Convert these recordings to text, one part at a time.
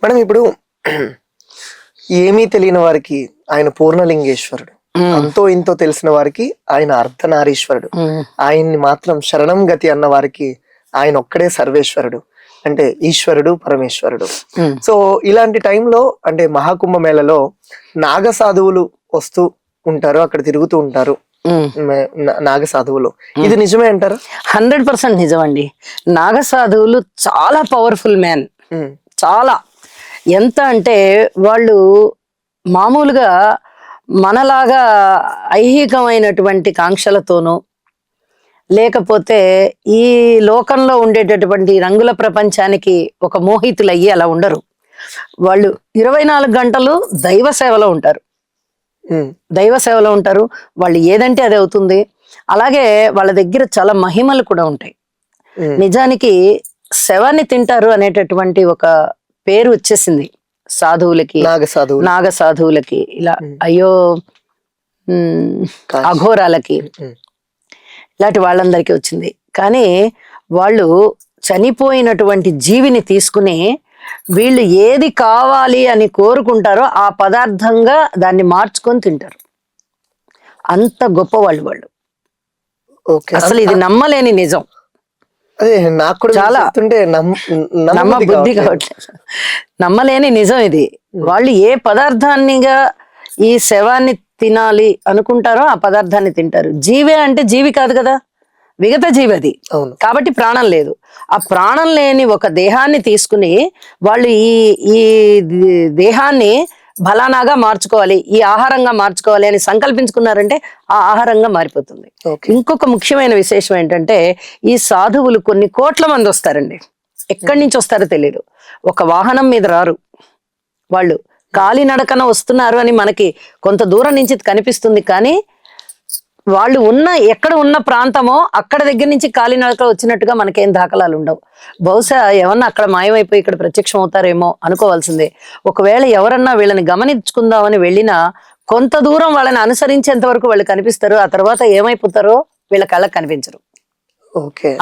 Madam ఇప్పుడు ఏమీ తెలియని వారికి ఆయన పూర్ణలింగేశ్వరుడు, అంతో ఇంతో తెలిసిన వారికి ఆయన అర్ధనారీశ్వరుడు, ఆయన్ని మాత్రం శరణం గతి అన్న వారికి ఆయన ఒక్కడే సర్వేశ్వరుడు, అంటే ఈశ్వరుడు పరమేశ్వరుడు. సో ఇలాంటి టైంలో అంటే మహాకుంభ మేళలో నాగ సాధువులు వస్తూ ఉంటారు, అక్కడ తిరుగుతూ ఉంటారు నాగ సాధువులు. ఇది నిజమే అంటారా? 100% నిజం అండి. నాగ సాధువులు చాలా పవర్ఫుల్ మ్యాన్. చాలా ఎంత అంటే వాళ్ళు మామూలుగా మనలాగా ఐహికమైనటువంటి కాంక్షలతోనూ లేకపోతే ఈ లోకంలో ఉండేటటువంటి రంగుల ప్రపంచానికి ఒక మోహితులు అయ్యి అలా ఉండరు. వాళ్ళు 24 గంటలు దైవ సేవలో ఉంటారు. దైవ సేవలో ఉంటారు. వాళ్ళు ఏదంటే అది అవుతుంది. అలాగే వాళ్ళ దగ్గర చాలా మహిమలు కూడా ఉంటాయి. నిజానికి శవాన్ని తింటారు అనేటటువంటి ఒక పేరు వచ్చేసింది సాధువులకి, నాగ సాధువులకి, ఇలా అయ్యో అఘోరాలకి, ఇలాంటి వాళ్ళందరికీ వచ్చింది. కానీ వాళ్ళు చనిపోయినటువంటి జీవిని తీసుకుని వీళ్ళు ఏది కావాలి అని కోరుకుంటారో ఆ పదార్థంగా దాన్ని మార్చుకొని తింటారు. అంత గొప్ప వాళ్ళు వాళ్ళు. అసలు ఇది నమ్మలేని నిజం. అదే నాకు కూడా చాలా నమ్మ బుద్ధి కావట్లేదు. నమ్మలేని నిజం ఇది. వాళ్ళు ఏ పదార్థాన్నిగా ఈ శవాన్ని తినాలి అనుకుంటారో ఆ పదార్థాన్ని తింటారు. జీవే అంటే జీవి కాదు కదా, విగత జీవి అది, కాబట్టి ప్రాణం లేదు. ఆ ప్రాణం లేని ఒక దేహాన్ని తీసుకుని వాళ్ళు ఈ దేహాన్ని బలానాగా మార్చుకోవాలి, ఈ ఆహారంగా మార్చుకోవాలి అని సంకల్పించుకున్నారంటే ఆ ఆహారంగా మారిపోతుంది. ఇంకొక ముఖ్యమైన విశేషం ఏంటంటే ఈ సాధువులు కొన్ని కోట్ల మంది వస్తారండి. ఎక్కడి నుంచి వస్తారో తెలియదు. ఒక వాహనం మీద రారు వాళ్ళు, కాలినడకన వస్తున్నారు అని మనకి కొంత దూరం నుంచి కనిపిస్తుంది. కానీ వాళ్ళు ఎక్కడ ఉన్న ప్రాంతమో అక్కడ దగ్గర నుంచి కాలినడక వచ్చినట్టుగా మనకేం దాఖలాలు ఉండవు. బహుశా ఎవరన్నా అక్కడ మాయమైపోయి ఇక్కడ ప్రత్యక్షం అవుతారేమో అనుకోవాల్సిందే. ఒకవేళ ఎవరన్నా వీళ్ళని గమనించుకుందామని వెళ్ళినా కొంత దూరం వాళ్ళని అనుసరించేంత వరకు వాళ్ళు కనిపిస్తారు. ఆ తర్వాత ఏమైపోతారో వీళ్ళ కళ్ళకి కనిపించరు.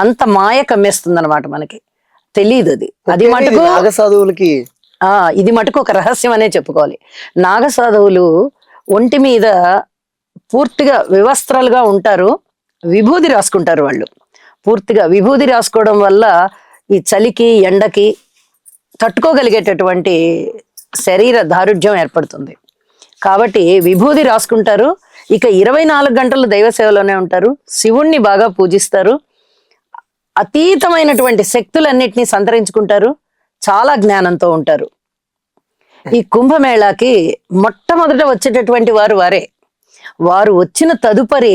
అంత మాయ కమ్మేస్తుంది అనమాట, మనకి తెలియదు అది. అది మటుకు నాగసాధువులకి ఇది మటుకు ఒక రహస్యం అనే చెప్పుకోవాలి. నాగసాధువులు ఒంటి మీద పూర్తిగా వివస్త్రాలుగా ఉంటారు, విభూది రాసుకుంటారు. వాళ్ళు పూర్తిగా విభూది రాసుకోవడం వల్ల ఈ చలికి ఎండకి తట్టుకోగలిగేటటువంటి శరీర దారుఢ్యం ఏర్పడుతుంది. కాబట్టి విభూది రాసుకుంటారు. ఇక 24 గంటలు దైవ సేవలోనే ఉంటారు. శివుణ్ణి బాగా పూజిస్తారు. అతీతమైనటువంటి శక్తులన్నిటినీ సంతరించుకుంటారు. చాలా జ్ఞానంతో ఉంటారు. ఈ కుంభమేళాకి మొట్టమొదట వచ్చేటటువంటి వారే. వారు వచ్చిన తదుపరి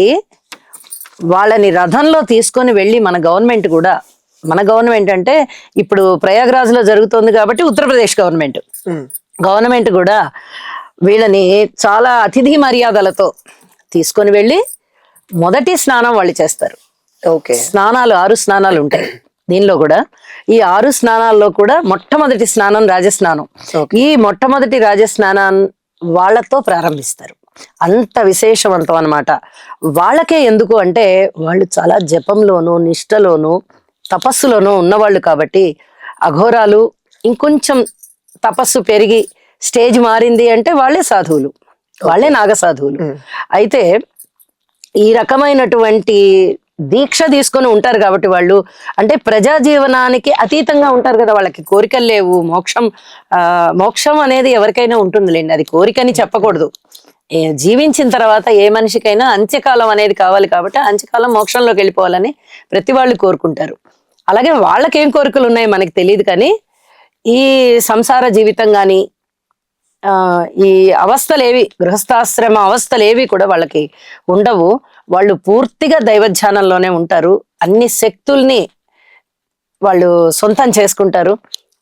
వాళ్ళని రథంలో తీసుకొని వెళ్ళి మన గవర్నమెంట్ అంటే ఇప్పుడు ప్రయాగ్రాజ్ లో జరుగుతోంది కాబట్టి ఉత్తరప్రదేశ్ గవర్నమెంట్ కూడా వీళ్ళని చాలా అతిథి మర్యాదలతో తీసుకొని వెళ్ళి మొదటి స్నానం వాళ్ళు చేస్తారు. స్నానాలు 6 స్నానాలు ఉంటాయి దీనిలో కూడా. ఈ 6 స్నానాల్లో కూడా మొట్టమొదటి స్నానం రాజస్నానం. ఈ మొట్టమొదటి రాజస్నానం వాళ్ళతో ప్రారంభిస్తారు. అంత విశేషవంతం అన్నమాట. వాళ్ళకే ఎందుకు అంటే వాళ్ళు చాలా జపంలోనూ నిష్టలోనూ తపస్సులోనూ ఉన్నవాళ్ళు కాబట్టి. అఘోరాలు ఇంకొంచెం తపస్సు పెరిగి స్టేజ్ మారింది అంటే వాళ్ళే సాధువులు, వాళ్ళే నాగసాధువులు. అయితే ఈ రకమైనటువంటి దీక్ష తీసుకొని ఉంటారు కాబట్టి వాళ్ళు అంటే ప్రజా జీవనానికి అతీతంగా ఉంటారు కదా. వాళ్ళకి కోరికలు లేవు. మోక్షం అనేది ఎవరికైనా ఉంటుందిలేండి, అది కోరికని చెప్పకూడదు. జీవించిన తర్వాత ఏ మనిషికైనా అంత్యకాలం అనేది కావాలి కాబట్టి అంత్యకాలం మోక్షంలోకి వెళ్ళిపోవాలని ప్రతి వాళ్ళు కోరుకుంటారు. అలాగే వాళ్ళకేం కోరికలు ఉన్నాయి మనకి తెలియదు. కానీ ఈ సంసార జీవితం కానీ ఈ అవస్థలేవి, గృహస్థాశ్రమ అవస్థలేవి కూడా వాళ్ళకి ఉండవు. వాళ్ళు పూర్తిగా దైవధ్యానంలోనే ఉంటారు. అన్ని శక్తుల్ని వాళ్ళు సొంతం చేసుకుంటారు.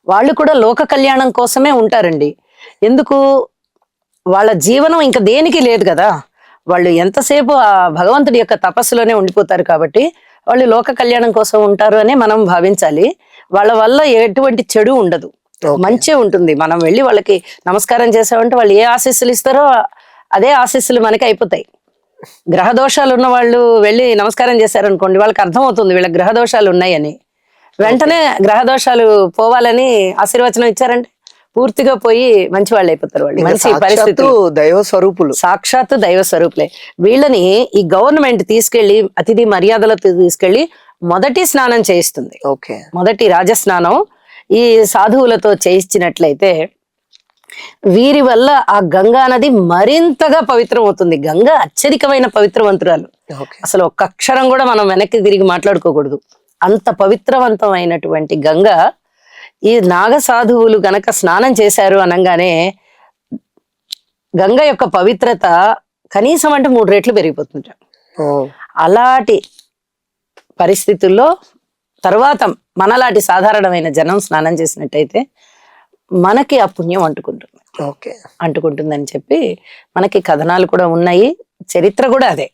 వాళ్ళు కూడా లోక కళ్యాణం కోసమే ఉంటారండి. ఎందుకు, వాళ్ళ జీవనం ఇంకా దేనికి లేదు కదా. వాళ్ళు ఎంతసేపు ఆ భగవంతుడి యొక్క తపస్సులోనే ఉండిపోతారు కాబట్టి వాళ్ళు లోక కళ్యాణం కోసం ఉంటారు అని మనం భావించాలి. వాళ్ళ వల్ల ఎటువంటి చెడు ఉండదు, మంచి ఉంటుంది. మనం వెళ్ళి వాళ్ళకి నమస్కారం చేసామంటే వాళ్ళు ఏ ఆశీస్సులు ఇస్తారో అదే ఆశీస్సులు మనకి అయిపోతాయి. గ్రహ దోషాలు ఉన్న వాళ్ళు వెళ్ళి నమస్కారం చేశారనుకోండి, వాళ్ళకి అర్థమవుతుంది వీళ్ళకి గ్రహ దోషాలు ఉన్నాయని. వెంటనే గ్రహ దోషాలు పోవాలని ఆశీర్వచనం ఇచ్చారంటే పూర్తిగా పోయి మంచి వాళ్ళు అయిపోతారు. వాళ్ళు ఇంకా మంచి సాక్షాత్తు పరిస్థితులు, దైవ స్వరూపులు. సాక్షాత్తు దైవ స్వరూపులే. వీళ్ళని ఈ గవర్నమెంట్ తీసుకెళ్లి అతిథి మర్యాదలతో తీసుకెళ్లి మొదటి స్నానం చేయిస్తుంది. ఓకే. మొదటి రాజస్నానం ఈ సాధువులతో చేయించినట్లయితే వీరి వల్ల ఆ గంగా నది మరింతగా పవిత్రం అవుతుంది. గంగా అత్యధికమైన పవిత్రవంతురాలు. ఓకే. అసలు ఒక్క అక్షరం కూడా మనం వెనక్కి తిరిగి మాట్లాడుకోకూడదు. అంత పవిత్రవంతమైనటువంటి గంగా ఈ నాగ సాధువులు గనక స్నానం చేశారు అనగానే గంగ యొక్క పవిత్రత కనీసం అంటే 3 రెట్లు పెరిగిపోతుంట. ఓ. అలాంటి పరిస్థితుల్లో తర్వాత మనలాంటి సాధారణమైన జనం స్నానం చేసినట్టయితే మనకి ఆ పుణ్యం అంటుకుంటుంది. ఓకే. అంటుకుంటుందని చెప్పి మనకి కథనాలు కూడా ఉన్నాయి, చరిత్ర కూడా అదే.